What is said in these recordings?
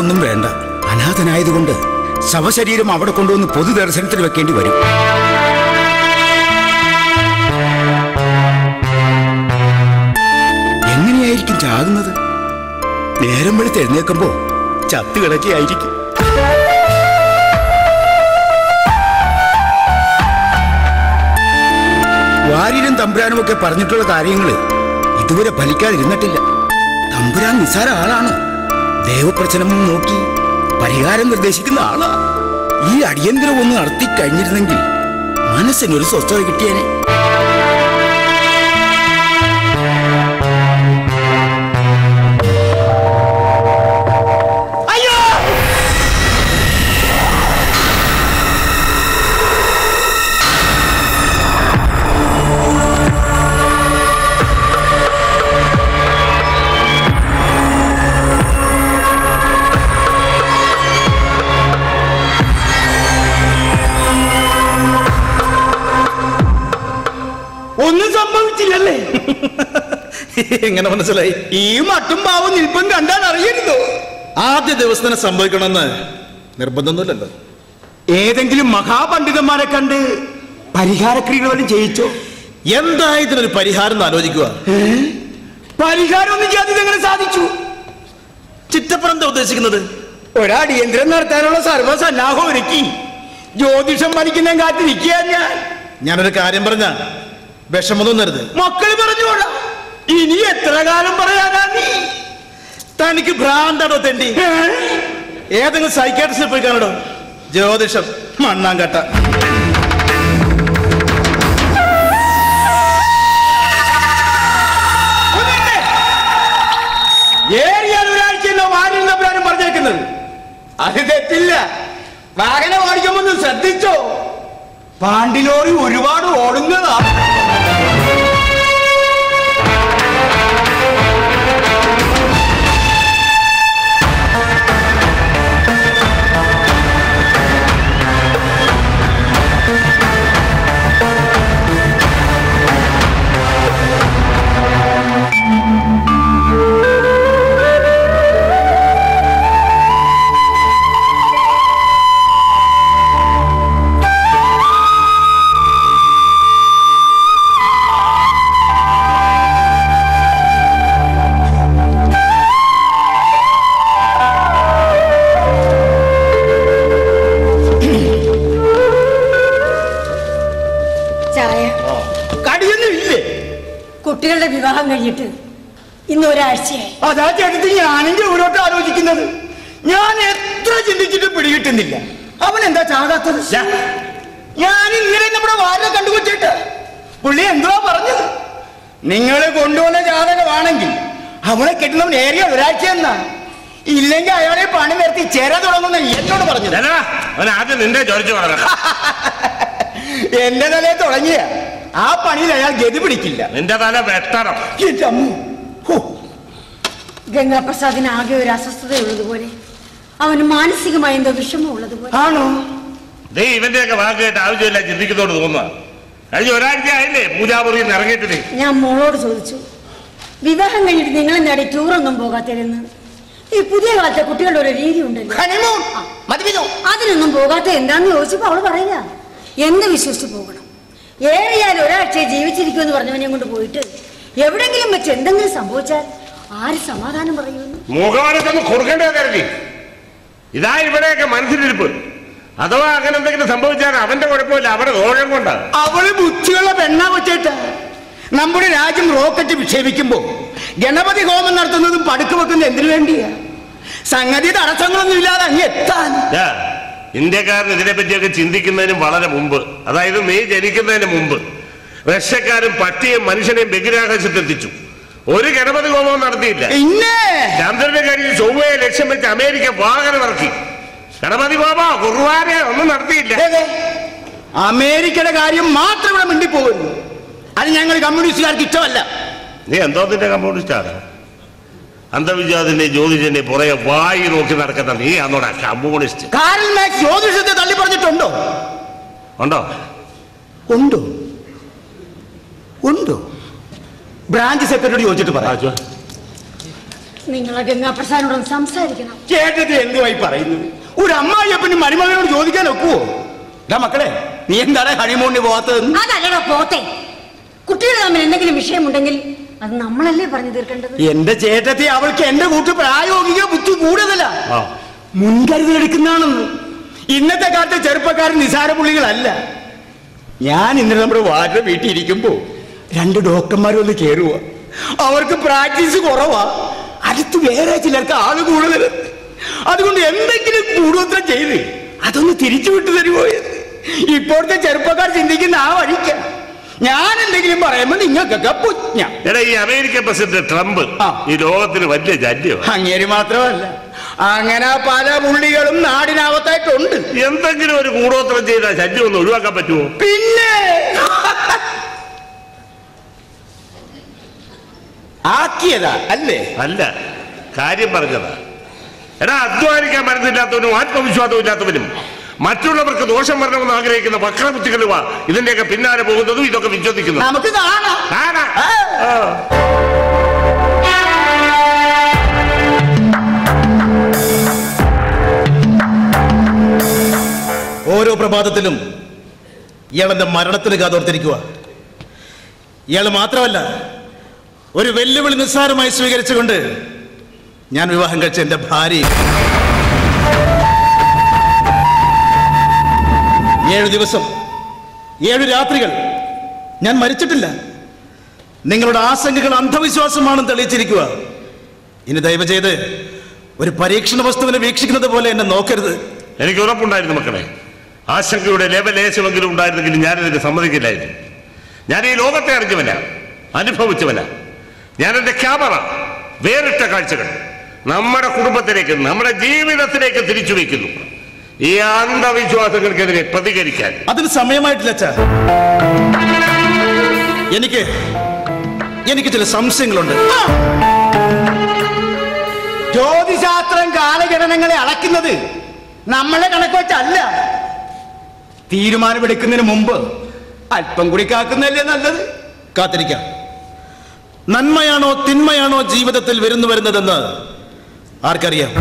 ഒന്നും വേണ്ട. അനാഥനായതുകൊണ്ട് ശവശരീരം അവിടെ കൊണ്ടുവന്ന് പൊതുദർശനത്തിൽ വെക്കേണ്ടി വരും. എങ്ങനെയായിരിക്കും ചാകുന്നത്? നേരം വെളുത്ത് എഴുന്നേൽക്കുമ്പോ ചത്തു കിടക്കുകയായിരിക്കും. വാര്യരും തമ്പുരാനും ഒക്കെ പറഞ്ഞിട്ടുള്ള കാര്യങ്ങള് ഇതുവരെ ഫലിക്കാതിരുന്നിട്ടില്ല. തമ്പുരാൻ നിസ്സാര ആളാണ്. ദേവപ്രശ്നം നോക്കി പരിഹാരം നിർദ്ദേശിക്കുന്ന ആളാ. ഈ അടിയന്തരം ഒന്ന് നടത്തി കഴിഞ്ഞിരുന്നെങ്കിൽ മനസ്സിനൊരു സ്വസ്ഥത കിട്ടിയേനെ. ഒന്നും സംഭവിച്ചില്ലല്ലേ? എങ്ങനെ മനസ്സിലായി? ഈ മട്ടും പാവും നിൽപ്പും കണ്ടാൽ അറിയരുതോ? ആദ്യ ദിവസം തന്നെ സംഭവിക്കണമെന്ന് നിർബന്ധമൊന്നുമില്ലല്ലോ. ഏതെങ്കിലും മഹാപണ്ഡിതന്മാരെ കണ്ട് പരിഹാരക്രിയകൾ വല്ലതും ചെയ്യിച്ചോ? എന്താ ഇതിനൊരു പരിഹാരം എന്ന് ആലോചിക്കുക. പരിഹാരം ഒന്നും ചെയ്യാതെ എങ്ങനെ സാധിച്ചു? ചിറ്റപ്പുറം എന്താ ഉദ്ദേശിക്കുന്നത്? ഒരടിയന്തരം നടത്താനുള്ള സർവ്വസന്നാഹം ഒരുക്കി ജ്യോതിഷം പഠിക്കുന്ന കാത്തിരിക്കുക. ഞാനൊരു കാര്യം പറഞ്ഞ വിഷമൊന്നും തരുത്. മക്കള് പറഞ്ഞോളാം. ഇനി എത്ര കാലം പറയാനാ നീ? തനിക്ക് ഭ്രാന്താണോ തെണ്ടി? ഏതെങ്കിലും സൈക്കാട്രിസ്റ്റിൽ പോയി കാണടോ. ജ്യോതിഷം മണ്ണാങ്കട്ട. ഏറിയാൽ ഒരാഴ്ചയല്ലോ വാര്യരും തമ്പുരാനും പറഞ്ഞേക്കുന്നത്. അത് തെറ്റില്ല. വാഹനം ഓടിക്കുമ്പോൾ ശ്രദ്ധിച്ചോ? പാണ്ടിലോറി ഒരുപാട് ഓടുന്നതാ. കുട്ടികളുടെ വിവാഹം കഴിഞ്ഞിട്ട് ഇന്ന് ഒരാഴ്ചയായി. അതാ ചേട്ടത്തി ഞാനെന്റെ ഊരോട്ട് ആലോചിക്കുന്നത്. ഞാൻ എത്ര ചിന്തിച്ചിട്ട് പിടികിട്ടുന്നില്ല. അവൻ എന്താ ചാകാത്തത്? ഞാൻ ഇന്നലെ നമ്മുടെ വാര കണ്ടുകൊച്ചിട്ട് പുള്ളി എന്തുവാ പറഞ്ഞത്? നിങ്ങൾ കൊണ്ടുവന്ന ജാതകമാണെങ്കിൽ അവളെ കെട്ടുന്നവൻ ഏറിയ ഒരാഴ്ച എന്നാ. ഇല്ലെങ്കിൽ അയാളെ പണി നിർത്തി ചേരാൻ തുടങ്ങുന്ന എന്നോട് പറഞ്ഞത്. എന്റെ തലയെ തുടങ്ങിയ ആ പണിയിൽ അയാൾ ഗതി പിടിക്കില്ല. നിന്റെ തല വെട്ടണം. ഗംഗാപ്രസാദിന് ആകെ ഒരു അസ്വസ്ഥതയുള്ളതുപോലെ, അവന് മാനസികമായ എന്തോ വിഷമം ഉള്ളതുപോലെ. ആണോ? ഇവന്റെയൊക്കെ വാക്ക് കേട്ട് ആവശ്യമില്ല ചിന്തിക്കുന്നോട് തോന്നുക. കഴിഞ്ഞ ഒരാഴ്ച ആയില്ലേ പൂജാമുറിയിൽ നിന്ന് ഇറങ്ങിയിട്ടില്ലേ? ഞാൻ മോളോട് ചോദിച്ചു, വിവാഹം കഴിഞ്ഞിട്ട് നിങ്ങൾ എന്താടി ടൂറൊന്നും പോകാത്തതെന്ന്. ഈ പുതിയ കാലത്തെ കുട്ടികളുടെ ഒരു രീതി ഉണ്ടല്ലോ, അതിനൊന്നും പോകാത്ത എന്താന്ന് ചോദിച്ചപ്പോ അവള് പറയില്ല. എന്ത് വിശ്വസിച്ച് പോകണം? ഏറിയാൽ ഒരാഴ്ച ജീവിച്ചിരിക്കുമെന്ന് പറഞ്ഞവനെ കൊണ്ട് പോയിട്ട് എവിടെങ്കിലും വെച്ച് എന്തെങ്കിലും സംഭവിച്ചാൽ ആര് സമാധാനം പറയുമെന്ന് മുഖവാനത്തൊന്ന് കൊടുക്കേണ്ടത് കരുതി. ഇതാ ഇവിടെയൊക്കെ മനസ്സിലിരിപ്പ്. അഥവാ അങ്ങനെ എന്തെങ്കിലും സംഭവിച്ചാൽ അവന്റെ കുഴപ്പമില്ല, അവിടെ ദോഷം കൊണ്ടാണ്. അവള് ബുദ്ധിയുള്ള പെണ്ണാ വെച്ചേട്ടാ. നമ്മുടെ രാജ്യം റോക്കറ്റ് വിക്ഷേപിക്കുമ്പോ ഗണപതി ഹോമം നടത്തുന്നതും പടുക്ക് വെക്കുന്നത് എന്തിനു വേണ്ടിയാ? സംഗതി തടസ്സങ്ങളൊന്നും ഇല്ലാതെ അങ്ങ് എത്താൻ. ഇന്ത്യക്കാരൻ ഇതിനെപ്പറ്റിയൊക്കെ ചിന്തിക്കുന്നതിനും വളരെ മുമ്പ്, അതായത് നീ ജനിക്കുന്നതിന് മുമ്പ് റഷ്യക്കാരും പട്ടിയും മനുഷ്യനെയും ബഹിരാകാശത്തെത്തിച്ചു. ഒരു ഗണപതി ഹോമവും നടത്തിയില്ല. ചന്ദ്രന്റെ കാര്യത്തിൽ ചൊവ്വയെ ലക്ഷ്യം വെച്ച് അമേരിക്ക വാഹനം ഇറക്കി. ഗണപതി ഹോമോ കുർബാന ഒന്നും നടത്തിയില്ല. അമേരിക്കയുടെ കാര്യം മാത്രം ഇവിടെ മിണ്ടിപ്പോകുന്നു. അത് ഞങ്ങൾ കമ്മ്യൂണിസ്റ്റുകാർക്ക് ഇഷ്ടമല്ല. നീ എന്തോത്തിന്റെ കമ്മ്യൂണിസ്റ്റാണ്? അന്ധവിശ്വാസത്തിന്റെ ജ്യോതിഷന്റെ പുറകെ വായി നോക്കി നടക്കുന്ന നീ അന്നോടാ കമ്മ്യൂണിസ്റ്റ്. കാരൽ മാർക്സ് ജ്യോതിഷത്തെ തള്ളി പറഞ്ഞിട്ടുണ്ടോ? ഉണ്ടോ? ഉണ്ടോ? ഉണ്ടോ? ബ്രാഞ്ച് സെക്രട്ടറി ചോദിച്ചിട്ട് പറയാം. നിങ്ങളെ ഗംഗാപ്രസാദിനോടൊന്ന് സംസാരിക്കണം. ചേട്ടത്തി എന്തുവായി പറയുന്നത്? ഒരു അമ്മായിയപ്പന് മരുമകനോട് ചോദിക്കാൻ ഒക്കുവോ? മക്കളെ, നീ എന്താണ് ഹണിമൂണിന് പോകാത്തത്? അതല്ലടാ പോത്തെ. കുട്ടികൾ തമ്മിൽ എന്തെങ്കിലും വിഷയമുണ്ടെങ്കിൽ അത് നമ്മളല്ലേ പറഞ്ഞു തീർക്കേണ്ടത്. എന്റെ ചേട്ടത്തി, അവൾക്ക് എന്റെ കൂട്ട് പ്രായോഗിക ബുദ്ധി കൂടുതലാ, മുൻകരുതൽ എടുക്കുന്നതാണെന്ന്. ഇന്നത്തെ കാലത്തെ ചെറുപ്പക്കാരൻ നിസാര പുള്ളികളല്ല. ഞാൻ ഇന്നലെ നമ്മുടെ വാർഡിന്റെ വീട്ടിൽ ഇരിക്കുമ്പോ 2 ഡോക്ടർമാർ വന്ന് കയറുക. അവർക്ക് പ്രാക്ടീസ് കുറവാ, അടുത്ത് വേറെ ചിലർക്ക് ആള് കൂടുതൽ. അതുകൊണ്ട് എന്തെങ്കിലും കൂടുതൽ ചെയ്ത് അതൊന്ന് തിരിച്ചു വിട്ടു തരുമോ? ഇപ്പോഴത്തെ ചെറുപ്പക്കാർ ചിന്തിക്കുന്ന ആ വഴിക്ക. ഞാൻ എന്തെങ്കിലും പറയുമ്പോ നിങ്ങൾക്കൊക്കെ പുജ്ഞ. ഈ അമേരിക്കൻ പ്രസിഡന്റ് ട്രംപ് ഈ ലോകത്തിന് വലിയ ജഡ്ജിയാണ്. അങ്ങേര് മാത്രമല്ല, അങ്ങനെ പല പുള്ളികളും നാടിനകത്തായിട്ടുണ്ട്. എന്തെങ്കിലും ഒരു കൂടോത്രം ചെയ്താൽ ശല്യം ഒന്ന് ഒഴിവാക്കാൻ പറ്റുമോ? പിന്നെ ആക്കിയതാ അല്ലേ? അല്ല, കാര്യം പറഞ്ഞതാ. അധ്വാനിക്കാൻ മരുന്നില്ലാത്തവനും ആത്മവിശ്വാസവും ഇല്ലാത്തവനും മറ്റുള്ളവർക്ക് ദോഷം വരണമെന്ന് ആഗ്രഹിക്കുന്ന വക്രബുദ്ധികളുവാ ഇതിന്റെയൊക്കെ പിന്നാലെ പോകുന്നതും ഇതൊക്കെ വിശ്വസിക്കുന്നു. നമുക്ക് കാണാം. ഓരോ പ്രഭാതത്തിലും ഇയാളെന്റെ മരണത്തിന് കാതോർത്തിരിക്കുക. ഇയാൾ മാത്രമല്ല, ഒരു വെല്ലുവിളി നിസ്സാരമായി സ്വീകരിച്ചുകൊണ്ട് ഞാൻ വിവാഹം കഴിച്ച എന്റെ ഭാര്യ 7 ദിവസം 7 രാത്രികൾ ഞാൻ മരിച്ചിട്ടില്ല. നിങ്ങളുടെ ആശങ്കകൾ അന്ധവിശ്വാസമാണെന്ന് തെളിയിച്ചിരിക്കുക. ഇനി ദയവ് ചെയ്ത് ഒരു പരീക്ഷണ വസ്തുവിനെ വീക്ഷിക്കുന്നത് പോലെ എന്നെ നോക്കരുത്. എനിക്ക് ഉറപ്പുണ്ടായിരുന്നു മക്കളെ, ആശങ്കയുടെ ലേശമെങ്കിലും ഉണ്ടായിരുന്നെങ്കിൽ ഞാനിതിന് സമ്മതിക്കില്ലായിരുന്നു. ഞാൻ ഈ ലോകത്തെ അറിഞ്ഞവനാ, അനുഭവിച്ചവനാ. ഞാൻ എൻ്റെ ക്യാമറ വേറിട്ട കാഴ്ചകൾ നമ്മുടെ കുടുംബത്തിലേക്ക്, നമ്മുടെ ജീവിതത്തിലേക്ക് തിരിച്ചു വയ്ക്കുന്നു. ഈ അന്ധവിശ്വാസങ്ങൾക്കെതിരെ പ്രതികരിക്കാൻ അതിന് സമയമായിട്ടില്ല അച്ഛാ. എനിക്ക് ചില സംശയങ്ങളുണ്ട്. ജ്യോതിശാസ്ത്രം കാലഗണനങ്ങളെ അളക്കുന്നത് നമ്മളെ കണക്ക് വെച്ചല്ല. തീരുമാനമെടുക്കുന്നതിന് മുമ്പ് അല്പം കൂടി കാക്കുന്നതല്ലേ നല്ലത്. കാത്തിരിക്കാം. നന്മയാണോ തിന്മയാണോ ജീവിതത്തിൽ വരുന്നതെന്ന് ആർക്കറിയാം?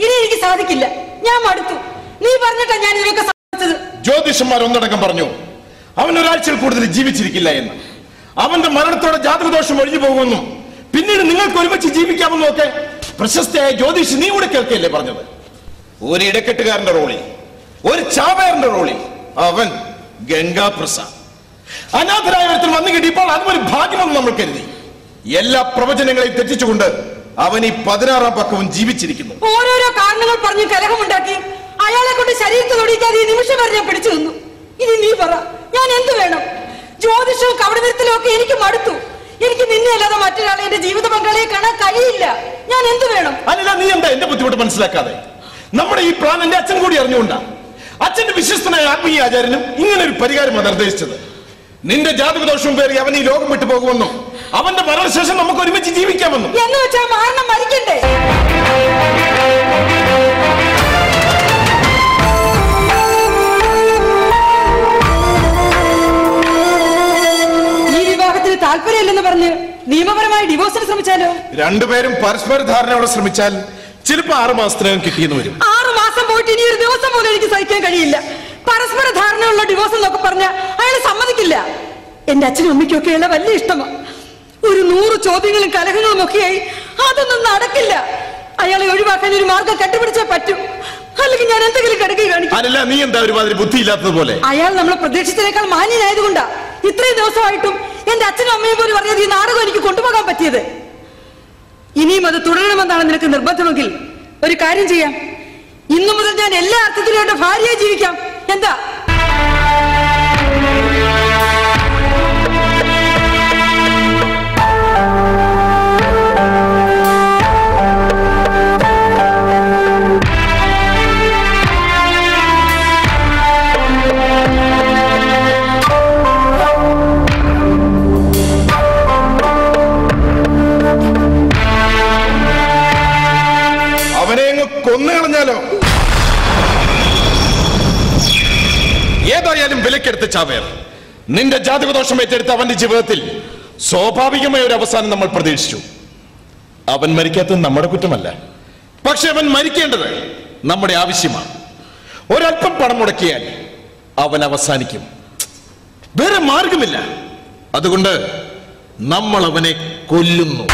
ഇനി എനിക്ക് സാധിക്കില്ല. ഞാൻ മടുത്തു. നീ പറഞ്ഞിട്ടാ ഞാൻ ഇതിനൊക്കെ സാധിച്ചത്. ജ്യോതിഷന്മാർ ഒന്നടക്കം പറഞ്ഞു അവൻ ഒരാഴ്ചയിൽ കൂടുതൽ ജീവിച്ചിരിക്കില്ല എന്ന്. അവന്റെ മരണത്തോടെ ജാതകദോഷം ഒഴിഞ്ഞു പോകുമെന്നും പിന്നീട് നിങ്ങൾക്ക് ഒരുമിച്ച് ജീവിക്കാമെന്നും ഒക്കെ പ്രശസ്തയായ ജ്യോതിഷ് നീ കൂടെ കേൾക്കല്ലേ പറഞ്ഞത്. ഒരു ഇടക്കെട്ടുകാരന്റെ റോളിൽ, ഒരു ചാവേറിന്റെ റോളിൽ അവൻ ഗംഗാപ്രസാദ്. അനാഥരായവരത്തിൽ വന്നു കിട്ടിയപ്പോൾ അതും ഒരു ഭാഗ്യമെന്ന് നമ്മൾ കരുതി. എല്ലാ പ്രവചനങ്ങളെയും തെറ്റിച്ചുകൊണ്ട് അവൻ ഈ 16-ാം പക്കവും ജീവിച്ചിരിക്കുന്നു. ഓരോരോ കാരണങ്ങൾ പറഞ്ഞ് കലഹമുണ്ടാക്കി അയാളെ കൊണ്ട് ശരീരത്തിൽ ഒടിക്കാതെ ഈ നിമിഷം വരെ ഞാൻ പിടിച്ചു നിന്നു. ഇനി നീ പറ, ഞാൻ എന്ത് വേണം? ജ്യോതിഷവും കവടനിരത്തിലും ഒക്കെ എനിക്ക് മടുത്തു. എനിക്ക് നിന്നെ അല്ലാതെ മറ്റൊരാളെ എന്റെ ജീവിത പങ്കാളിയെ കാണാൻ കഴിയില്ല. ഞാൻ എന്ത് വേണം? അല്ല, നീ എന്താ എന്റെ ബുദ്ധിമുട്ട് മനസ്സിലാക്കാതെ? നമ്മുടെ ഈ പ്ലാൻ എന്റെ അച്ഛൻ കൂടി അറിഞ്ഞുകൊണ്ടാ. അച്ഛന്റെ വിശ്വസ്തനായ ആത്മീയ ആചാര്യനും ഇങ്ങനെ ഒരു പരിഹാരമാണ് നിർദ്ദേശിച്ചത്. നിന്റെ ജാതകദോഷവും പേറി അവൻ ഈ ലോകം വിട്ടു പോകുമെന്നും അവന്റെ മരണശേഷം നമുക്ക് ഒരുമിച്ച് ജീവിക്കാമെന്നും. എന്ന് വെച്ചാൽ മരണം മരിക്കണ്ടേ? ഈ വിവാഹത്തിന് താല്പര്യമില്ലെന്ന് പറഞ്ഞ് നിയമപരമായി ഡിവോഴ്സിന് ശ്രമിച്ചാലോ? രണ്ടുപേരും പരസ്പര ധാരണയോടെ ശ്രമിച്ചാൽ ചിലപ്പോ 6 മാസത്തിനകം കിട്ടിയെന്ന് വരും. 6 മാസം പോയിട്ട് ഇനി ഒരു ദിവസം പോലും എനിക്ക് സഹിക്കാൻ കഴിയില്ല. പരസ്പര ധാരണയുള്ള ഡിവോഴ്സ് എന്നൊക്കെ പറഞ്ഞ അയാൾ സമ്മതിക്കില്ല. എന്റെ അച്ഛനും അമ്മയ്ക്കും ഒക്കെയുള്ള വലിയ ഇഷ്ടമാണ്. ഒരു 100 ചോദ്യങ്ങളും കലഹങ്ങളും ഒക്കെയായി അതൊന്നും നടക്കില്ല. അയാളെ ഒഴിവാക്കാൻ ഒരു മാർഗം കണ്ടുപിടിച്ചേ പറ്റൂ. അല്ലെങ്കിൽ ഞാൻ എന്തെങ്കിലും കിടക്കി കാണിക്കും. അല്ല, നീ എന്താ ഒരുമാതിരി ബുദ്ധിയില്ലാത്തതുപോലെ? അയാൾ നമ്മളെ പ്രതീക്ഷിച്ചതിനേക്കാൾ മാന്യനായതുകൊണ്ടാ ഇത്രയും ദിവസമായിട്ടും എന്റെ അച്ഛനും അമ്മയും പോലും പറഞ്ഞത് ഈ നാടകം എനിക്ക് കൊണ്ടുപോകാൻ പറ്റിയത്. ഇനിയും അത് തുടരണമെന്നാണ് നിനക്ക് നിർബന്ധമെങ്കിൽ ഒരു കാര്യം ചെയ്യാം. ഇന്നു മുതൽ ഞാൻ എല്ലാ അർത്ഥത്തിലും എന്റെ ഭാര്യയെ ജീവിക്കാം. എന്താ? എന്തായാലും വിലക്കെടുത്ത് ചാവേർ. നിന്റെ ജാതകദോഷം ഏറ്റെടുത്ത അവന്റെ ജീവിതത്തിൽ സ്വാഭാവികമായ ഒരു അവസാനം നമ്മൾ പ്രതീക്ഷിച്ചു. അവൻ മരിക്കാത്തത് നമ്മുടെ കുറ്റമല്ല, പക്ഷെ അവൻ മരിക്കേണ്ടത് നമ്മുടെ ആവശ്യമാണ്. ഒരല്പം പണം മുടക്കിയാൽ അവൻ അവസാനിക്കും. വേറെ മാർഗമില്ല. അതുകൊണ്ട് നമ്മൾ അവനെ കൊല്ലുന്നു.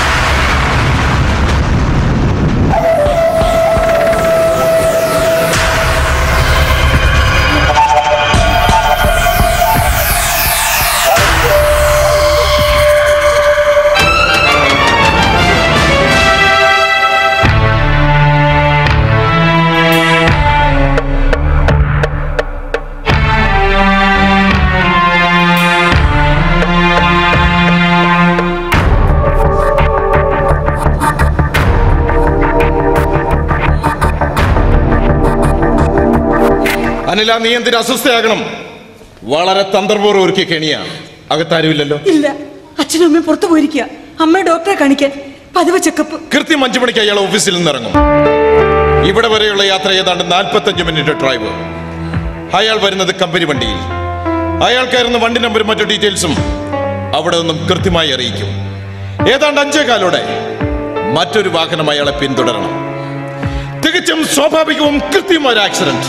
അനില, നീ എന്തിന് അസ്വസ്ഥയാകണം? വളരെ തന്ത്രപൂർവ്വം ഒരുക്കിയ കെണിയാണ്. അകത്താരുമില്ലല്ലോ? ഇല്ല, അച്ഛനും അമ്മയും പുറത്തു പോയിരിക്കുക. അമ്മയെ ഡോക്ടറെ കാണിക്കാൻ പതിവ് ചെക്കപ്പ്. കൃത്യം 5 മണിക്ക് അയാൾ ഓഫീസിൽ നിന്ന് ഇറങ്ങും. ഇവിടെ വരെയുള്ള യാത്ര ഏതാണ്ട് 45 മിനിറ്റ് ഡ്രൈവ്. അയാൾ വരുന്നത് കമ്പനി വണ്ടിയിൽ. അയാൾ കയറുന്ന വണ്ടി നമ്പറും മറ്റു ഡീറ്റെയിൽസും അവിടെ നിന്നും കൃത്യമായി അറിയിക്കും. ഏതാണ്ട് 5:15 മറ്റൊരു വാഹനം അയാളെ പിന്തുടരണം. തികച്ചും സ്വാഭാവികവും കൃത്യമായ ഒരു ആക്സിഡന്റ്.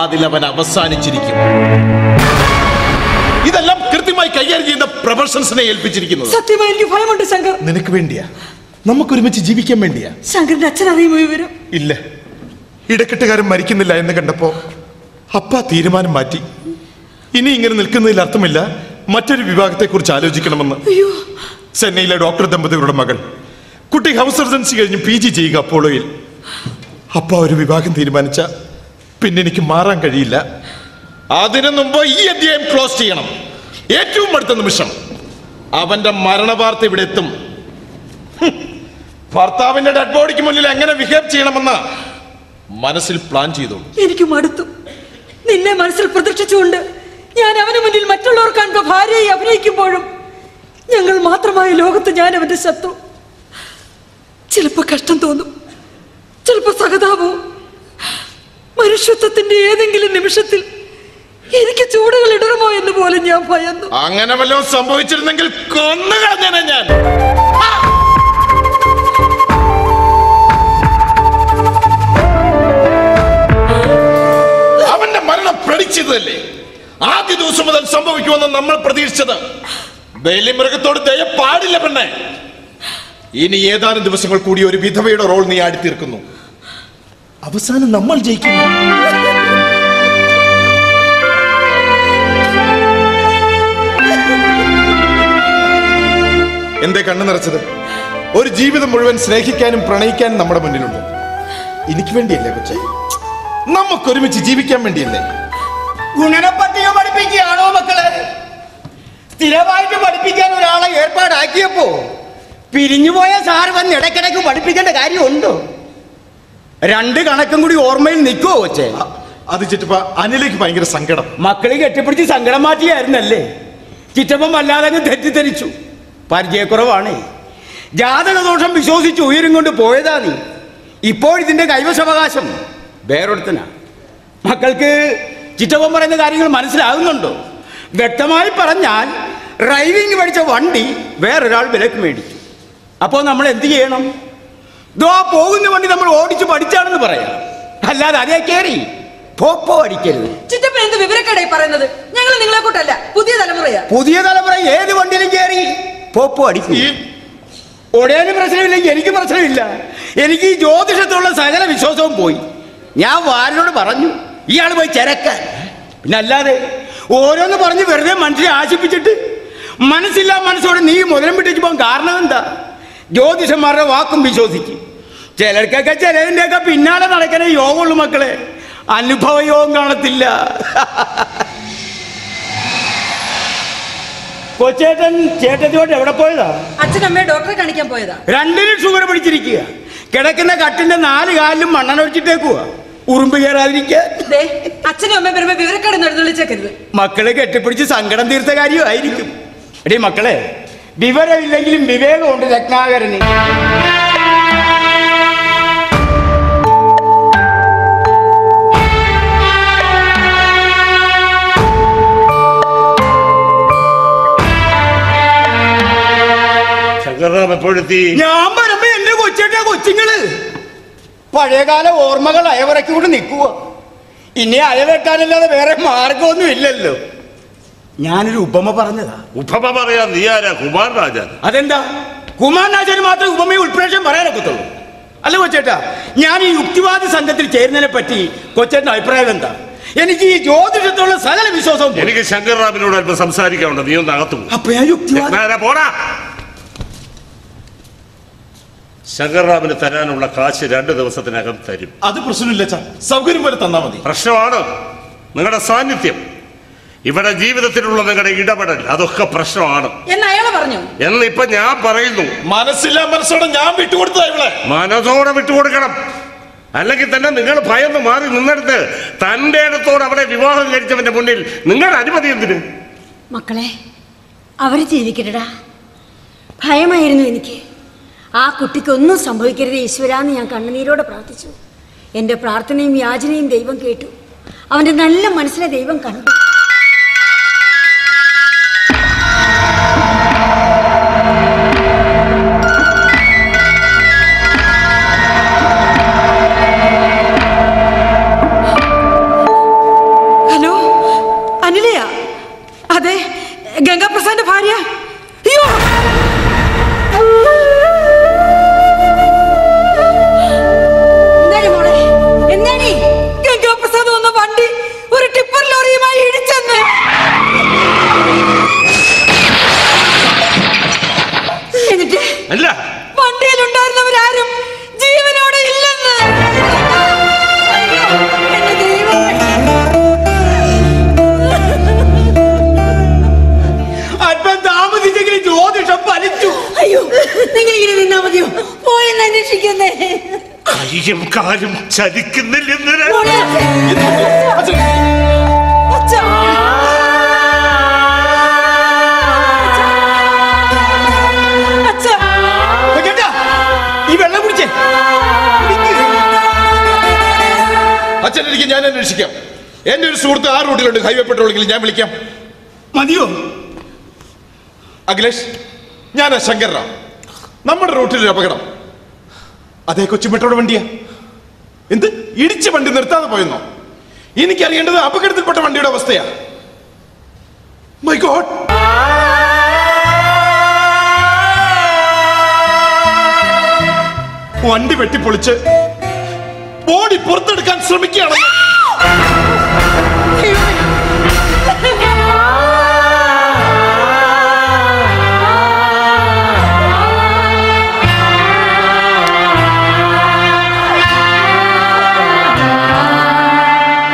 അതിലവൻ അവസാനിച്ചിരിക്കും. ഇതെല്ലാം കൃത്യമായി കൈകാര്യം ചെയ്യുന്ന പ്രൊഫഷണൽസിനെ ഏൽപ്പിച്ചിരിക്കുന്നത്. സത്യമായി എനിക്ക് ഭയമുണ്ട് ശങ്കർ. നിനക്ക് വേണ്ടിയാ, നമുക്ക് ഒരുമിച്ച് ജീവിക്കാൻ വേണ്ടിയാ. ശങ്കറിന്റെ അച്ഛൻ അറിയുമോ വിവരം? ഇല്ല. ഇടക്കെട്ടുകാരൻ മരിക്കുന്നില്ല എന്ന് കണ്ടപ്പോ അപ്പ തീരുമാനം മാറ്റി. ഇനി ഇങ്ങനെ നിൽക്കുന്നതിൽ അർത്ഥമില്ല, മറ്റൊരു വിഭാഗത്തെ കുറിച്ച് ആലോചിക്കണമെന്ന്. ചെന്നൈയിലെ ഡോക്ടർ ദമ്പതികളുടെ മകൾ. കുട്ടി ഹൗസ് സർജൻസി കഴിഞ്ഞ് PG ചെയ്യുക അപ്പോളോയിൽ. അപ്പ ഒരു വിഭാഗം തീരുമാനിച്ച പിന്നെ എനിക്ക് മാറാൻ കഴിയില്ല. അതിനു മുമ്പ് ഈ അധ്യായം ക്ലോസ് ചെയ്യണം. ഏറ്റവും അടുത്ത നിമിഷം അവന്റെ മരണവാർത്ത ഇവിടെ എത്തും. ഭർത്താവിന്റെ ഡെഡ് ബോഡിക്ക് മുന്നിൽ എങ്ങനെ ബിഹേവ് ചെയ്യണമെന്ന് മനസ്സിൽ പ്ലാൻ ചെയ്തു. എനിക്ക് മടുത്തു. നിന്നെ മനസ്സിൽ പ്രതീക്ഷിച്ചുകൊണ്ട് ഞാൻ അവന് മുന്നിൽ മറ്റുള്ളവർ കണ്ട ഭാര്യയെ അഭിനയിക്കുമ്പോഴും ഞങ്ങൾ മാത്രമായ ലോകത്ത് ഞാൻ അവന്റെ ശത്രു. ചിലപ്പോ കഷ്ടം തോന്നും, ചിലപ്പോ സഹതാപവും. മനുഷ്യത്വത്തിന്റെ ഏതെങ്കിലും നിമിഷത്തിൽ എനിക്ക് ചൂടുകൾ ഇടറുമോ എന്ന് പോലെ ഞാൻ ഭയന്നു. അങ്ങനെ വല്ലതും സംഭവിച്ചിരുന്നെങ്കിൽ കൊന്നുകളഞ്ഞേനെ ഞാൻ. അവന്റെ മരണം പ്രടിച്ചതല്ലേ? ആദ്യ ദിവസം മുതൽ സംഭവിക്കുമെന്ന് നമ്മൾ പ്രതീക്ഷിച്ചത്. ബലിമൃഗത്തോട് ദയ പാടില്ല പെണ്ണെ. ഇനി ഏതാനും ദിവസങ്ങൾ കൂടി ഒരു വിധവയുടെ റോൾ നീ ആടിത്തീർക്കുന്നു. അവസാനം നമ്മൾ ജയിക്കുന്നു. എന്തേ കണ്ണു നിറച്ചത്? ഒരു ജീവിതം മുഴുവൻ സ്നേഹിക്കാനും പ്രണയിക്കാനും നമ്മുടെ മുന്നിലുണ്ട്. എനിക്ക് വേണ്ടിയല്ലേ കൊച്ചേ? നമുക്കൊരുമിച്ച് ജീവിക്കാൻ വേണ്ടിയല്ലേ? ഗുണനപ്പട്ടിക പഠിപ്പിക്കുകയാണോ മക്കളെ? സ്ഥിരമായിട്ട് പഠിപ്പിക്കാൻ ഒരാളെ ഏർപ്പാടാക്കിയപ്പോ പിരിഞ്ഞുപോയ സാർ വന്ന് ഇടയ്ക്കിടയ്ക്ക് പഠിപ്പിക്കേണ്ട കാര്യമുണ്ടോ? 2 കണക്കും കൂടി ഓർമ്മയിൽ നിൽക്കുവോ കൊച്ചേ? അത് ചിറ്റപ്പ, അനിലേക്ക് ഭയങ്കര സങ്കടം. മക്കളെ കെട്ടിപ്പിടിച്ച് സങ്കടം മാറ്റിയായിരുന്നല്ലേ? ചിറ്റപ്പം വല്ലാതെ തെറ്റിദ്ധരിച്ചു. പരിചയക്കുറവാണ്. ജാതകദോഷം വിശ്വസിച്ച് ഉയരും കൊണ്ട് പോയതാ നീ. ഇപ്പോഴിതിന്റെ കൈവശാവകാശം വേറൊരുത്തനാ. മക്കൾക്ക് ചിറ്റപ്പൻ പറയുന്ന കാര്യങ്ങൾ മനസ്സിലാകുന്നുണ്ടോ? വ്യക്തമായി പറഞ്ഞാൽ ഡ്രൈവിംഗ് പഠിച്ച വണ്ടി വേറൊരാൾ വിലക്ക് മേടിച്ചു. അപ്പോൾ നമ്മൾ എന്ത് ചെയ്യണം? പോകുന്ന വണ്ടി നമ്മൾ ഓടിച്ച് പഠിച്ചാണെന്ന് പറയാം, അല്ലാതെ അതേ കയറി പോപ്പോ അടിക്കരുത്. ചിറ്റപ്പൻ എന്ത് വിവരക്കേടായി പറയുന്നത്? ഞങ്ങൾ നിങ്ങളെ കൂട്ടല്ല, പുതിയ തലമുറയാ. പുതിയ തലമുറ ഏത് വണ്ടിയിലും കയറി പോപ്പോ അടിക്കും. ഒടേനും പ്രശ്നമില്ലെങ്കിൽ എനിക്ക് പ്രശ്നമില്ല. എനിക്ക് ഈ ജ്യോതിഷത്തിലുള്ള സകല വിശ്വാസവും പോയി. ഞാൻ വാരനോട് പറഞ്ഞു ഇയാൾ പോയി ചെരക്കാൻ. പിന്നെ അല്ലാതെ ഓരോന്ന് പറഞ്ഞ് വെറുതെ മനസ്സിനെ ആശിപ്പിച്ചിട്ട് മനസ്സില്ലാ മനസ്സോടെ നീ മുതലും വിട്ടിച്ച് പോകാൻ കാരണം എന്താ? ജ്യോതിഷന്മാരുടെ വാക്കും വിശ്വസിച്ച് ചിലർക്കൊക്കെ ചിലതിൻ്റെയൊക്കെ പിന്നാലെ നടക്കണേ യോഗമുള്ളൂ മക്കളെ. അനുഭവ യോഗം കാണത്തില്ല. കൊച്ചേട്ടൻ ചേട്ടത്തിയോട്ട് എവിടെ പോയതാ? അച്ഛനമ്മയെ ഡോക്ടറെ കാണിക്കാൻ പോയതാ. 2 ഷുഗർ പിടിച്ചിരിക്കുക. കിടക്കുന്ന കട്ടിന്റെ 4 കാലിലും മണ്ണെണ്ണ ഒഴിച്ചിട്ടേക്കുക. ഉറുമ്പ് കയറാതിരിക്കാൻ. അച്ഛനും അമ്മയും വരുമ്പോ വിവരക്കേട് നടന്നൊളിച്ചേക്കരുത്. മക്കളെ കെട്ടിപ്പിടിച്ച് സങ്കടം തീർത്ത കാര്യമായിരിക്കും. എടീ മക്കളെ, വിവരമില്ലെങ്കിലും വിവേകമുണ്ട് രത്നാകരന്. ശങ്കർറാം എപ്പോഴെത്തി? ഞാൻ വരുമ്പോ എന്റെ കൊച്ചുങ്ങള് പഴയകാല ഓർമ്മകൾ അയവിറക്കൂടെ നിൽക്കുക. ഇനി അയവെട്ടാനല്ലാതെ വേറെ മാർഗമൊന്നും ഇല്ലല്ലോ. ഞാനൊരു ഉപമ പറഞ്ഞതാ. ഉപമ പറയാ നീ ആരാ? കുമാർ രാജൻ. അതെന്താ കുമാർ രാജന് മാത്രം ഉപമയെ ഉൾപ്രേഷം പറയാനൊക്കത്തുള്ളൂ? അല്ല കൊച്ചേട്ടാ, ഞാൻ ഈ യുക്തിവാദി സംഘത്തിൽ ചേരുന്നതിനെ പറ്റി കൊച്ചേട്ടന്റെ അഭിപ്രായം എന്താ? എനിക്ക് ഈ ജ്യോതിഷത്തോളം സകല വിശ്വാസവും. എനിക്ക് ശങ്കർറാമിനോട് അല്പം സംസാരിക്കാനുണ്ട്. നീ ഒന്ന് അകത്തു. അപ്പൊ ഞാൻ യുക്തിവാദി പോടാ. ശങ്കർറാമിന് തരാനുള്ള കാശ് 2 ദിവസത്തിനകം തരും. അത് പ്രശ്നമില്ല, സൗകര്യം പോലെ തന്നാ മതി. പ്രശ്നമാണ് നിങ്ങളുടെ സാന്നിധ്യം, ഇവിടെ ജീവിതത്തിലുള്ള നിങ്ങളുടെ ഇടപെടൽ, അതൊക്കെ പ്രശ്നമാണ് എന്ന് അയാള് പറഞ്ഞു. എന്നിപ്പൊ ഞാൻ പറയുന്നു. മനസ്സില്ലാ മനസ്സോടെ ഞാൻ വിട്ടുകൊടുത്തതാ ഇവളെ. മനസ്സോടെ വിട്ടുകൊടുക്കണം. അല്ലെങ്കിൽ തന്നെ നിങ്ങൾ ഭയന്ന് മാറി നിന്നെടുത്ത് തന്റെ ഇടത്തോട് അവളെ വിവാഹം കഴിച്ചവന്റെ മുന്നിൽ നിങ്ങളുടെ അനുമതി എന്തിന്? മക്കളെ, അവര് ജീവിക്കട്ടടാ. ഭയമായിരുന്നു എനിക്ക്. ആ കുട്ടിക്കൊന്നും സംഭവിക്കരുത് ഈശ്വരാന്ന് ഞാൻ കണ്ണുനീരോടെ പ്രാർത്ഥിച്ചു. എൻ്റെ പ്രാർത്ഥനയും യാചനയും ദൈവം കേട്ടു. അവൻ്റെ നല്ല മനസ്സിലെ ദൈവം കണ്ടു. ഹലോ, അനിലയ? അതെ, ഗംഗാപ്രസാദിന്റെ ഭാര്യ. അയ്യോ, ഗംഗാപ്രസാദ് വന്ന വണ്ടി ഒരു ടിപ്പർ ലോറിയുമായി ഇടിച്ചെന്ന്. എന്നിട്ട് അല്ല, വണ്ടിയിലുണ്ടായിരുന്നവരാരും ജീവനോടെ ഇല്ലെന്ന്. അല്പം താമസിച്ചെങ്കിലും ജ്യോതിഷം ഫലിച്ചു. അയ്യോ, നിങ്ങൾ ഇങ്ങനെ നിന്നാ മതിയോ? പോയെന്ന് അന്വേഷിക്കുന്നേ. കയ്യും കാലും ചലിക്കുന്നില്ല. ഈ വെള്ളം കുടിച്ചേ. അച്ഛൻ എനിക്ക് ഞാൻ അന്വേഷിക്കാം. എന്റെ ഒരു സുഹൃത്ത് ആ റൂട്ടിലുണ്ട്, ഹൈവേ പെട്രോളെങ്കിലും ഞാൻ വിളിക്കാം. മതിയോ? അഖിലേഷ്, ഞാനാ ശങ്കർറാം. നമ്മുടെ റൂട്ടിലൊരു അപകടം. അതേ കൊച്ചു മെട്രോയുടെ വണ്ടിയാ. എന്ത് ഇടിച്ച വണ്ടി നിർത്താതെ പോയെന്നോ? എനിക്കറിയേണ്ടത് അപകടത്തിൽപ്പെട്ട വണ്ടിയുടെ അവസ്ഥയാ. മൈ ഗോഡ്, വണ്ടി വെട്ടിപ്പൊളിച്ച് ബോഡി പുറത്തെടുക്കാൻ ശ്രമിക്കുകയാണ്.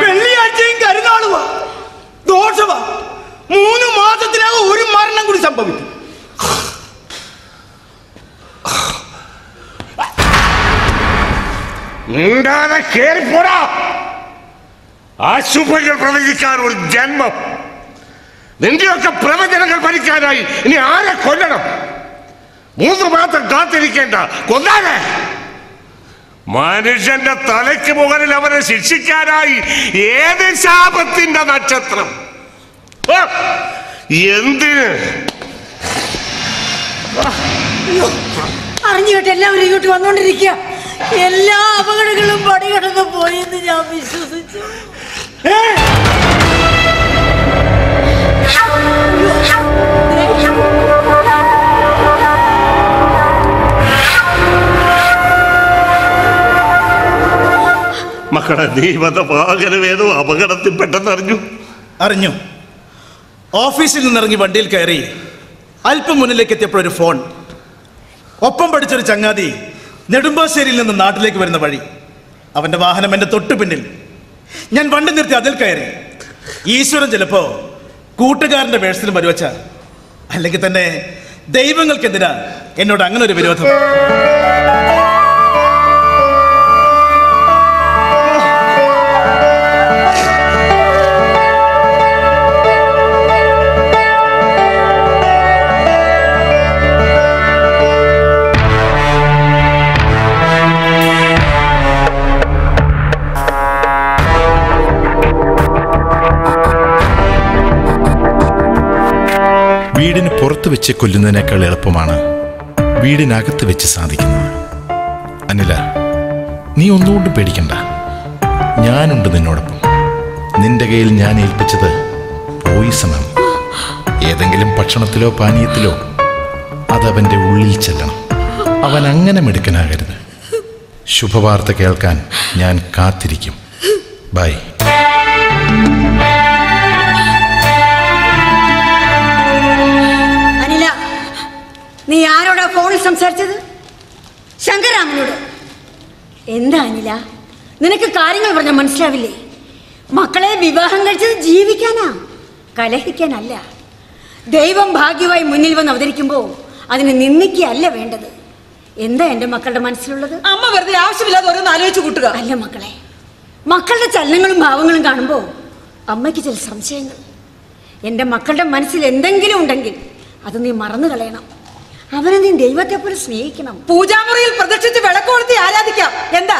വെള്ളിയാഴ്ചയും കരുനാളുവാ. ദോഷവാ. 3 മാസത്തിനകം ഒരു മരണം കൂടി സംഭവിക്കും. മിണ്ടാതെ കേറിപ്പോടാ. അശുഭങ്ങൾ പ്രവചിക്കാൻ ഒരു ജന്മം. നിന്റെയൊക്കെ പ്രവചനങ്ങൾ ഭരിക്കാനായി ഇനി ആരെ കൊല്ലണം? 3 മാസം കാത്തിരിക്കേണ്ട, കൊല്ലാതെ. മനുഷ്യന്റെ തലയ്ക്ക് മുകളിൽ അവരെ ശിക്ഷിക്കാനായി ഏത് ശാപത്തിന്റെ നക്ഷത്രം? എന്തിന്? അറിഞ്ഞു കേട്ട് എല്ലാവരും ഇങ്ങോട്ട് വന്നോണ്ടിരിക്കുക. എല്ലാ അപകടങ്ങളും പടികടന്ന് പോയെന്ന് ഞാൻ വിശ്വസിച്ചു. മക്കളെ, നീ വന്ന വാഹനം ഏതോ അപകടത്തിൽപ്പെട്ടെന്ന് അറിഞ്ഞു. ഓഫീസിൽ നിന്നിറങ്ങി വണ്ടിയിൽ കയറി അല്പം മുന്നിലേക്ക് എത്തിയപ്പോഴൊരു ഫോൺ. ഒപ്പം പഠിച്ചൊരു ചങ്ങാതി നെടുമ്പാശ്ശേരിയിൽ നിന്ന് നാട്ടിലേക്ക് വരുന്ന വഴി. അവന്റെ വാഹനം എന്റെ തൊട്ടു പിന്നിൽ. ഞാൻ വണ്ടി നിർത്തി അതിൽ കയറി. ഈശ്വരൻ ചിലപ്പോ കൂട്ടുകാരന്റെ വേഷത്തിൽ വരുവച്ച, അല്ലെങ്കിൽ തന്നെ ദൈവങ്ങൾക്കെന്തിനാ എന്നോട് അങ്ങനെ ഒരു വിരോധം? വീടിന് പുറത്ത് വെച്ച് കൊല്ലുന്നതിനേക്കാൾ എളുപ്പമാണ് വീടിനകത്ത് വെച്ച് സാധിക്കുന്നത്. അനില, നീ ഒന്നുകൊണ്ടും പേടിക്കണ്ട. ഞാനുണ്ട് നിന്നോടൊപ്പം. നിന്റെ കയ്യിൽ ഞാൻ ഏൽപ്പിച്ചത് പോയിസണാണ്. ഏതെങ്കിലും ഭക്ഷണത്തിലോ പാനീയത്തിലോ അതവൻ്റെ ഉള്ളിൽ ചെല്ലണം. അവൻ അങ്ങനെ മിടുക്കനാകരുത്. ശുഭവാർത്ത കേൾക്കാൻ ഞാൻ കാത്തിരിക്കും. ബൈ. അനില, നീ ആരോടാ ഫോണിൽ സംസാരിച്ചത്? ശങ്കരാമനോട്. എന്താ അനില, നിനക്ക് കാര്യങ്ങൾ പറഞ്ഞാൽ മനസ്സിലാവില്ലേ? മക്കളെ വിവാഹം കഴിച്ചത് ജീവിക്കാനാ, കലഹിക്കാനല്ല. ദൈവം ഭാഗ്യമായി മുന്നിൽ വന്ന് അവതരിക്കുമ്പോൾ അതിനെ നിന്ദിക്കുകയല്ല വേണ്ടത്. എന്താ എന്റെ മക്കളുടെ മനസ്സിലുള്ളത്? അമ്മ വെറുതെ ആവശ്യമില്ലാതെ ഓരോന്ന് ആലോചിച്ച് കൂട്ടുക. അല്ല മക്കളെ, മക്കളുടെ ചലനങ്ങളും ഭാവങ്ങളും കാണുമ്പോൾ അമ്മയ്ക്ക് ചില സംശയങ്ങൾ. എൻ്റെ മക്കളുടെ മനസ്സിൽ എന്തെങ്കിലും ഉണ്ടെങ്കിൽ അത് നീ മറന്നു കളയണം. അവനെ നീ ദൈവത്തെ പോലെ സ്നേഹിക്കണം. പൂജാമുറിയിൽ പ്രദക്ഷിച്ച് വിളക്കൊളുത്തി ആരാധിക്കാം. എന്താ?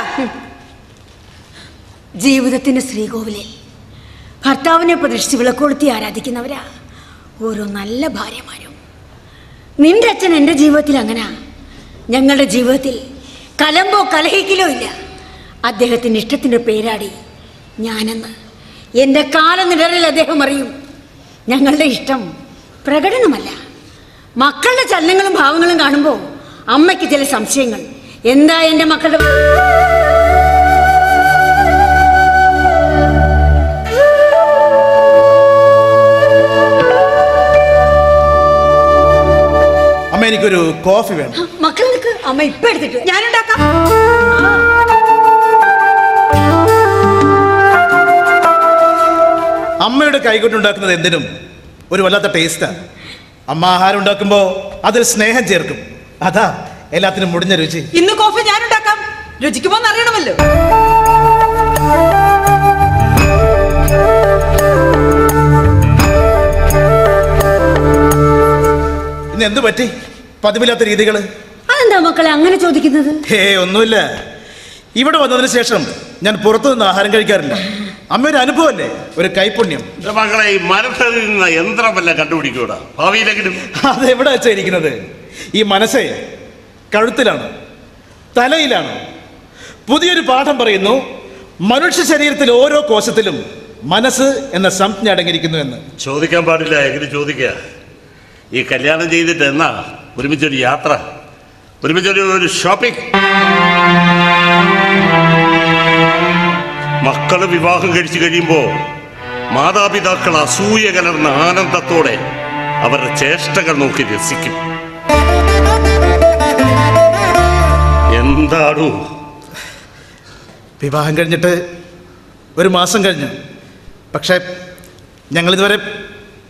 ജീവിതത്തിന്റെ ശ്രീകോവിലിൽ ഭർത്താവിനെ പ്രദക്ഷിച്ച് വിളക്കൊളുത്തി ആരാധിക്കുന്നവരാ ഓരോ നല്ല ഭാര്യമാരും. നിന്റെ അച്ഛൻ എൻ്റെ ജീവിതത്തിൽ അങ്ങനെ. ഞങ്ങളുടെ ജീവിതത്തിൽ കലമ്പോ കലഹിക്കലോ ഇല്ല. അദ്ദേഹത്തിൻ്റെ ഇഷ്ടത്തിൻ്റെ പേരാടി ഞാനെന്ന് എൻ്റെ കാലനിടറിൽ അദ്ദേഹം അറിയും. ഞങ്ങളുടെ ഇഷ്ടം പ്രകടനമല്ല. മക്കളുടെ ചലനങ്ങളും ഭാവങ്ങളും കാണുമ്പോൾ അമ്മയ്ക്ക് ചില സംശയങ്ങൾ. എന്താ എൻ്റെ മക്കളുടെ അമ്മ, എനിക്കൊരു കോഫി വേണം. മക്കൾ നിൽക്ക്, അമ്മ ഇപ്പൊ എടുത്തിട്ട് ഞാനുണ്ടാക്കാം. അമ്മയുടെ കൈകൊണ്ടുണ്ടാക്കുന്നത് എന്തിനും ഒരു വല്ലാത്ത ടേസ്റ്റാ. അമ്മ ആഹാരം ഉണ്ടാക്കുമ്പോൾ അതിൽ സ്നേഹം ചേർക്കും. അതാ എല്ലാത്തിനും മുടിഞ്ഞ രുചി. ഇന്ന് കോഫി ഞാനുണ്ടാക്കാം. രുചിക്കുമോന്ന് അറിയണമല്ലോ. ഇന്ന് എന്തു പറ്റി? പതിവില്ലാത്ത രീതികള്. അതെന്താ മക്കളെ അങ്ങനെ ചോദിക്കുന്നത്? ഒന്നുമില്ല. ഇവിടെ വന്നതിന് ശേഷം ഞാൻ പുറത്തുനിന്ന് ആഹാരം കഴിക്കാറില്ല. അമ്മയുടെ അനുഭവമല്ലേ, ഒരു കൈപുണ്യം. മക്കളെ, ഈ മരത്തിൽ നിന്ന് യന്ത്രം വല്ല കണ്ടുപിടിക്കൂടാ ഭാവിയിലെങ്കിലും. അതെവിടെ വെച്ചാ ഇരിക്കുന്നത്? ഈ മനസ്സേ കഴുത്തിലാണ്, തലയിലാണ്. പുതിയൊരു പാഠം പറയുന്നു, മനുഷ്യ ശരീരത്തിൽ ഓരോ കോശത്തിലും മനസ്സ് എന്ന സംജ്ഞ അടങ്ങിയിരിക്കുന്നു എന്ന്. ചോദിക്കാൻ പാടില്ല, എങ്കിലും ചോദിക്കുക. ഈ കല്യാണം ചെയ്തിട്ട് എന്നാ ഒരുമിച്ചൊരു യാത്ര, ഒരുമിച്ചൊരു ഷോപ്പിംഗ്? മക്കള് വിവാഹം കഴിച്ചു കഴിയുമ്പോൾ മാതാപിതാക്കൾ അസൂയ കലർന്ന ആനന്ദത്തോടെ അവരുടെ ചേഷ്ടകൾ നോക്കി രസിക്കും. എന്താണു? വിവാഹം കഴിഞ്ഞിട്ട് ഒരു മാസം കഴിഞ്ഞു. പക്ഷെ ഞങ്ങളിതുവരെ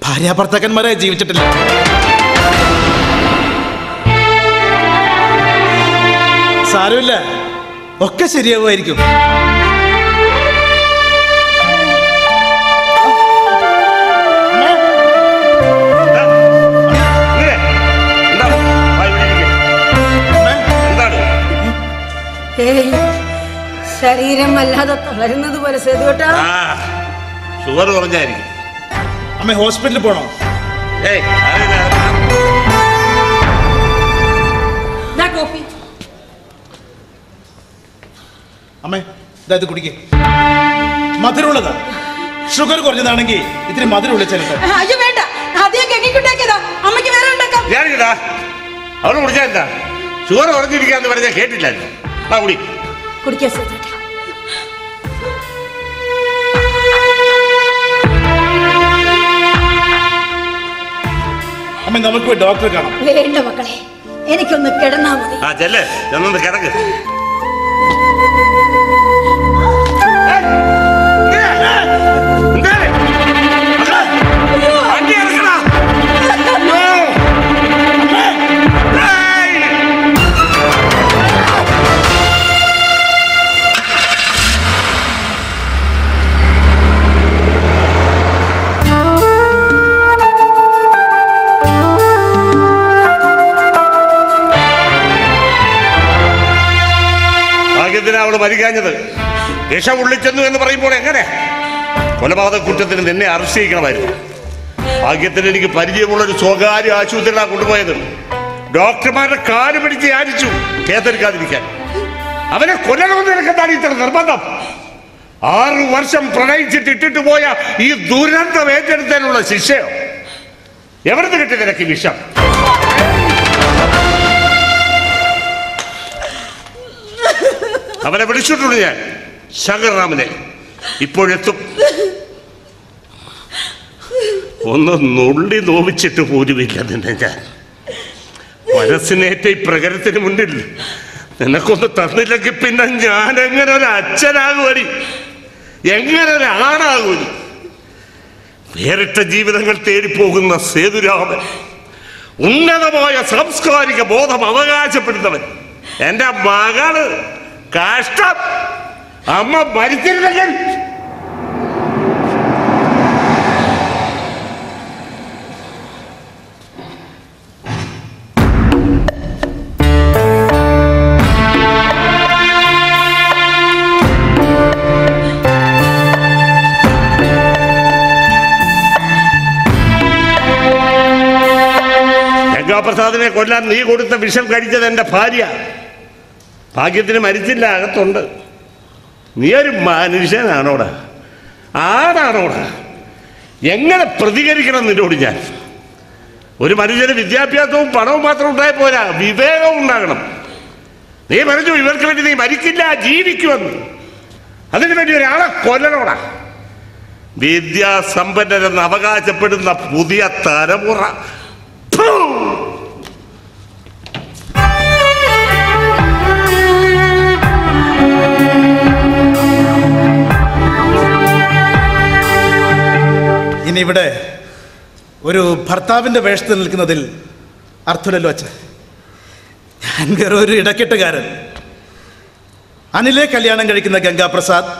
ഭാര്യാഭർത്താക്കന്മാരായി ജീവിച്ചിട്ടില്ല. സാരമില്ല, ഒക്കെ ശരിയാവുമായിരിക്കും. ശരീരം വല്ലാതെ തളരുന്നത് പോലെ സേതുവേട്ടാ. ഷുഗർ കുറഞ്ഞായിരിക്കും. അമ്മ ഹോസ്പിറ്റലിൽ പോണോ? കോഫി. അമ്മേ, ഇതായത് കുടിക്കേ. മധുരമുള്ളതാ. ഷുഗർ കുറഞ്ഞതാണെങ്കിൽ ഇത്തിരി മധുരമുള്ള ചേർത്ത്. അയ്യോ വേണ്ട, ആദ്യം ഉണ്ടാക്കിയതാ. അമ്മയ്ക്ക് വേറെ ഉണ്ടാക്കാം. അവള് കുടിച്ചാ എന്താ? ഷുഗർ കുറഞ്ഞിരിക്കാന്ന് പറഞ്ഞാൽ കേട്ടില്ലല്ലോ. കുടി. കുടിക്കാൻ സേതുവേട്ടാ. അമ്മ, നമുക്ക് ഡോക്ടറെ കാണാം. വേണ്ട മക്കളെ, എനിക്കൊന്ന് കിടന്നാ മതി. ചെല്ലേ, ചെന്നൊന്ന് കിടക്ക്. അവള് മരിക്കാഞ്ഞത് വിഷം ഉള്ളിച്ചെന്നു എന്ന് പറയുമ്പോൾ എങ്ങനെ? കൊലപാതക കുറ്റത്തിന് നിന്നെ അറസ്റ്റ് ചെയ്യണമായിരുന്നു. ഭാഗ്യത്തിന് എനിക്ക് പരിചയമുള്ള ഒരു സ്വകാര്യ ആശുപത്രിയിലാണ് കൊണ്ടുപോയത്. ഡോക്ടർമാരുടെ കാല് പിടിച്ച് യാചിച്ചു കേസെടുക്കാതിരിക്കാൻ. അവനെ കൊല്ലണമെന്ന് നിനക്കെന്താണ് ഇത്ര നിർബന്ധം? 6 വർഷം പ്രണയിച്ചിട്ട് ഇട്ടിട്ട് പോയ ഈ ദുരന്തം ഏറ്റെടുത്തതിനുള്ള ശിക്ഷയോ? എവിടുന്ന് കിട്ടി നിനക്ക് വിഷം? അവനെ വിളിച്ചിട്ടുണ്ട് ഞാൻ, ശങ്കർറാമിനെ. ഇപ്പോഴെത്തും. ഒന്ന് നുള്ളി നോവിച്ചിട്ട് പോലുമില്ല നിന്നെ ഞാൻ. മനസ്സിനേറ്റ ഈ പ്രകരത്തിന് മുന്നിൽ നിനക്കൊന്ന് തന്നില്ലെങ്കിൽ പിന്നെ ഞാൻ എങ്ങനെ ഒരു അച്ഛനാകുവരി, എങ്ങനെ ഒരു ആണാകുവരി? വേറിട്ട ജീവിതങ്ങൾ തേടിപ്പോകുന്ന സേതുരാമൻ, ഉന്നതമായ സാംസ്കാരിക ബോധം അവകാശപ്പെടുന്നവൻ, എന്റെ മകള് കഷ്ടം. അമ്മ മരിച്ചിരുന്നെങ്കിൽ പ്രസാദിനെ കൊല്ലാൻ നീ കൊടുത്ത വിഷം കഴിച്ചത് എൻ്റെ ഭാര്യ. ഭാഗ്യത്തിന് മരിച്ചില്ല, അകത്തുണ്ട്. നീ ഒരു മനുഷ്യനാണോടാ? ആണാണോടാ? എങ്ങനെ പ്രതികരിക്കണം നിന്നോട് ഞാൻ? ഒരു മനുഷ്യന് വിദ്യാഭ്യാസവും പണവും മാത്രം ഉണ്ടായ പോരാ, വിവേകവും ഉണ്ടാകണം. നീ പറഞ്ഞു ഇവർക്ക് വേണ്ടി നീ മരിക്കില്ല, ജീവിക്കുമെന്ന്. അതിനു വേണ്ടി ഒരാളെ കൊല്ലണോടാ? വിദ്യാസമ്പന്നരെന്ന് അവകാശപ്പെടുന്ന പുതിയ തലമുറ. ഇനി ഇവിടെ ഒരു ഭർത്താവിന്റെ വേഷത്തിൽ നിൽക്കുന്നതിൽ അർത്ഥമില്ലല്ലോ അച്ഛൻ. ഞാൻ വേറെ ഒരു ഇടക്കെട്ടുകാരൻ. അനിലെ കല്യാണം കഴിക്കുന്ന ഗംഗാപ്രസാദ്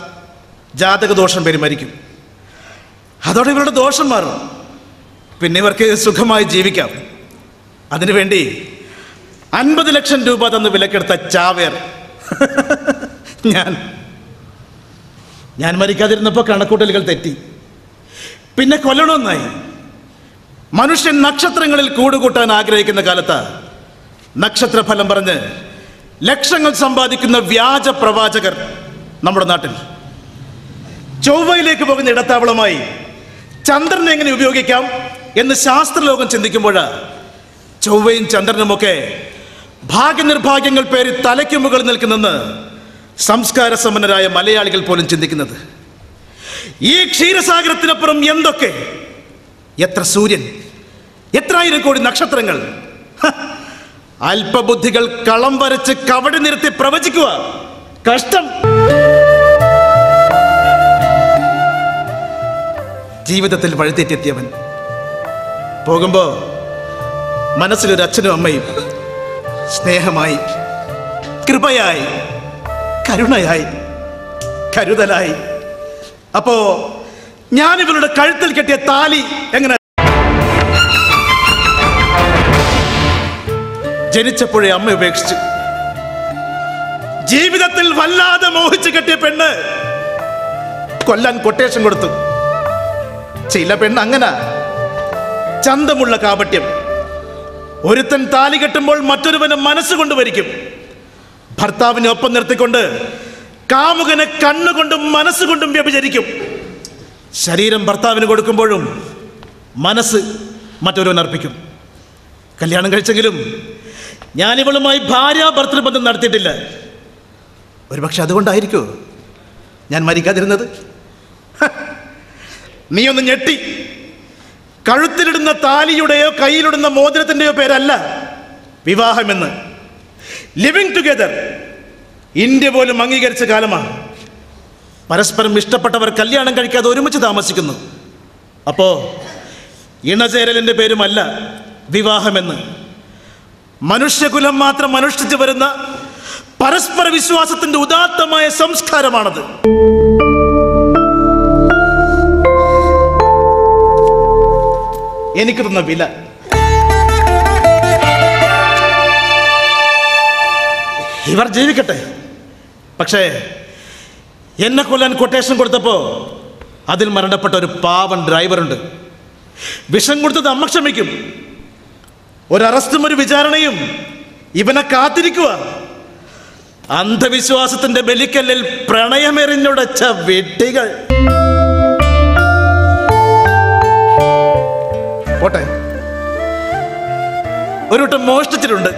ജാതകദോഷം പേര് മരിക്കും. അതോടെ ഇവരുടെ ദോഷം മാറും. പിന്നെ ഇവർക്ക് സുഖമായി ജീവിക്കാം. അതിനുവേണ്ടി 50 ലക്ഷം രൂപ തന്ന് വിലക്കെടുത്ത ചാവേർ ഞാൻ മരിക്കാതിരുന്നപ്പോൾ കണക്കൂട്ടലുകൾ തെറ്റി. പിന്നെ കൊല്ലണമെന്നായി. മനുഷ്യൻ നക്ഷത്രങ്ങളിൽ കൂടുകൂട്ടാൻ ആഗ്രഹിക്കുന്ന കാലത്ത് നക്ഷത്രഫലം പറഞ്ഞ് ലക്ഷങ്ങൾ സമ്പാദിക്കുന്ന വ്യാജ പ്രവാചകർ നമ്മുടെ നാട്ടിൽ. ചൊവ്വയിലേക്ക് പോകുന്ന ഇടത്താവളമായി ചന്ദ്രനെ എങ്ങനെ ഉപയോഗിക്കാം എന്ന് ശാസ്ത്രലോകം ചിന്തിക്കുമ്പോഴാണ് ചൊവ്വയും ചന്ദ്രനുമൊക്കെ ഭാഗ്യനിർഭാഗ്യങ്ങൾ പേര് തലയ്ക്ക് മുകളിൽ നിൽക്കുന്നെന്ന് സംസ്കാര സമ്പന്നരായ മലയാളികൾ പോലും ചിന്തിക്കുന്നത്. ഈ ക്ഷീരസാഗരത്തിനപ്പുറം എന്തൊക്കെ, എത്ര സൂര്യൻ, എത്ര ആയിരം കോടി നക്ഷത്രങ്ങൾ. അല്പബുദ്ധികൾ കളം വരച്ച് കവടി നിരത്തി പ്രവചിക്കുക. കഷ്ടം. ജീവിതത്തിൽ വഴിതെറ്റെത്തിയവൻ പോകുമ്പോ മനസ്സിലൊരു അച്ഛനും അമ്മയും സ്നേഹമായി, കൃപയായി, കരുണയായി, കരുതലായി. അപ്പോ ഞാനിവളുടെ കഴുത്തിൽ കെട്ടിയ താലി എങ്ങനെ? ജനിച്ചപ്പോഴേ അമ്മ ഉപേക്ഷിച്ചു. ജീവിതത്തിൽ വല്ലാതെ മോഹിച്ചു കെട്ടിയ പെണ്ണ് കൊല്ലാൻ കൊട്ടേഷൻ കൊടുത്തു. ചില പെണ്ണ് അങ്ങനെ ചന്തമുള്ള കാപട്യം. ഒരുത്തൻ താലി കെട്ടുമ്പോൾ മറ്റൊരുവനെ മനസ്സുകൊണ്ട് വരിക്കും. ഭർത്താവിനെ ഒപ്പം നിർത്തിക്കൊണ്ട് കാമുകനെ കണ്ണുകൊണ്ടും മനസ്സുകൊണ്ടും വ്യഭിചരിക്കും. ശരീരം ഭർത്താവിന് കൊടുക്കുമ്പോഴും മനസ്സ് മറ്റൊരുവൻ അർപ്പിക്കും. കല്യാണം കഴിച്ചെങ്കിലും ഞാനിവളുമായി ഭാര്യാഭർത്തൃബന്ധം നടത്തിയിട്ടില്ല. ഒരുപക്ഷെ അതുകൊണ്ടായിരിക്കുമോ ഞാൻ മരിക്കാതിരുന്നത്. നീ ഒന്ന് ഞെട്ടി. കഴുത്തിലിടുന്ന താലിയുടെയോ കയ്യിലിടുന്ന മോതിരത്തിൻ്റെയോ പേരല്ല വിവാഹമെന്ന്. ലിവിങ് ടുഗെദർ ഇന്ത്യ പോലും അംഗീകരിച്ച കാലമാണ്. പരസ്പരം ഇഷ്ടപ്പെട്ടവർ കല്യാണം കഴിക്കാതെ ഒരുമിച്ച് താമസിക്കുന്നു. അപ്പോ ഇണചേരലിൻ്റെ പേരുമല്ല വിവാഹമെന്ന്. മനുഷ്യകുലം മാത്രം അനുഷ്ഠിച്ചു വരുന്ന പരസ്പര വിശ്വാസത്തിന്റെ ഉദാത്തമായ സംസ്കാരമാണത്. എനിക്ക് തന്ന വില. ഇവർ ജീവിക്കട്ടെ. പക്ഷേ എന്നെ കൊല്ലാൻ കൊട്ടേഷൻ കൊടുത്തപ്പോ അതിൽ മരണപ്പെട്ട ഒരു പാവൻ ഡ്രൈവറുണ്ട്. വിഷം കൊടുത്തത് അമ്മ ക്ഷമിക്കും. ഒരു അറസ്റ്റും ഒരു വിചാരണയും ഇവനെ കാത്തിരിക്കുക. അന്ധവിശ്വാസത്തിന്റെ ബലിക്കല്ലിൽ പ്രണയമെറിഞ്ഞുടച്ച വെട്ടികൾ. പോട്ടെ, ഒരു വട്ടം മോഷ്ടിച്ചിട്ടുണ്ട്.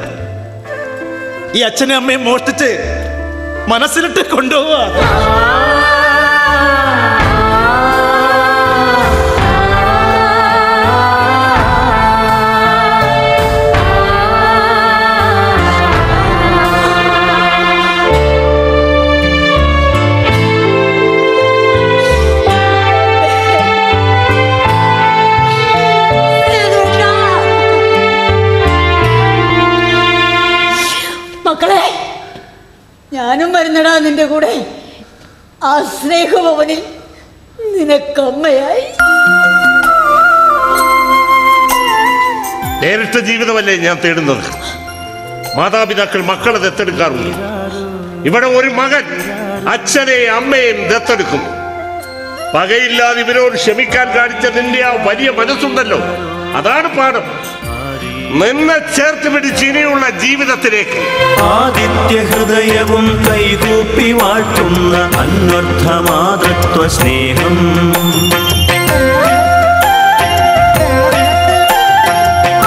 ഈ അച്ഛനെ അമ്മയും മോഷ്ടിച്ച് മനസ്സിലിട്ട് കൊണ്ടുപോവാ. മക്കളെ, ഞാനും വരുന്നടാ നിന്റെ കൂടെ. ആ സ്നേഹഭവനിൽ നിനക്കമ്മയായി. നേരിട്ട ജീവിതമല്ലേ ഞാൻ തേടുന്നത്. മാതാപിതാക്കൾ മക്കളെ ദത്തെടുക്കാറുണ്ട്. ഇവിടെ ഒരു മകൻ അച്ഛനെയും അമ്മയെയും ദത്തെടുക്കും. പകയില്ലാതെ ഇവരോട് ക്ഷമിക്കാൻ കാണിച്ച നിന്റെ ആ വലിയ മനസ്സുണ്ടല്ലോ, അതാണ് പാഠം. നിന്നെ ചേർത്ത് പിടിച്ച് ഇനിയുള്ള ജീവിതത്തിലേക്ക്. ആദിത്യ ഹൃദയവും കൈകൂപ്പി വാഴ്ത്തുന്ന അന്വർത്ഥ മാതൃത്വ സ്നേഹം.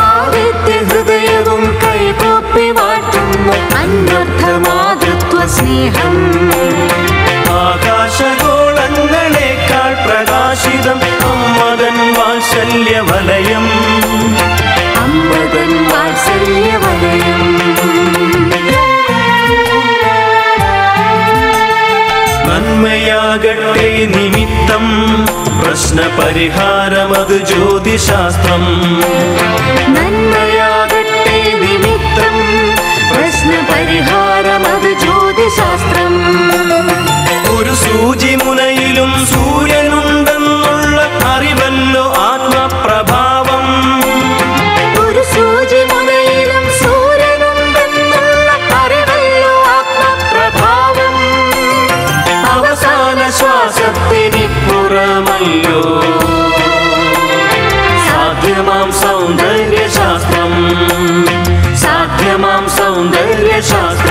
ആദിത്യ ഹൃദയവും കൈകൂപ്പി വാഴ്ത്തുന്ന അന്വർത്ഥ മാതൃത്വ സ്നേഹം. ആകാശഗോളങ്ങളേക്കാൾ പ്രകാശിതം അമ്മതൻ വാത്സല്യ വലയം. അമ്മതൻ വാത്സല്യ വലയം. നന്മയാകട്ടെ നിമിത്തം പ്രശ്നപരിഹാരമത് ജ്യോതിശാസ്ത്രം. നന്മയാകട്ടെ നിമിത്തം പ്രശ്നപരിഹാരമത് ജ്യോതിശാസ്ത്രം. ഒരു സൂചിമുനയിലും സൂര്യനുണ്ടെന്നുള്ള അറിവല്ലോ ആത്മപ്രഭാവം. ഒരു സൂചിമുനയിലും സൂര്യനുണ്ടെന്നുള്ള അറിവല്ലോ ആത്മപ്രഭാവം. അവസാന ശ്വാസത്തിനിപ്പുറമല്ലോ സാധ്യമാം സൗന്ദര്യശാസ്ത്രം. സാധ്യമാം സൗന്ദര്യശാസ്ത്രം.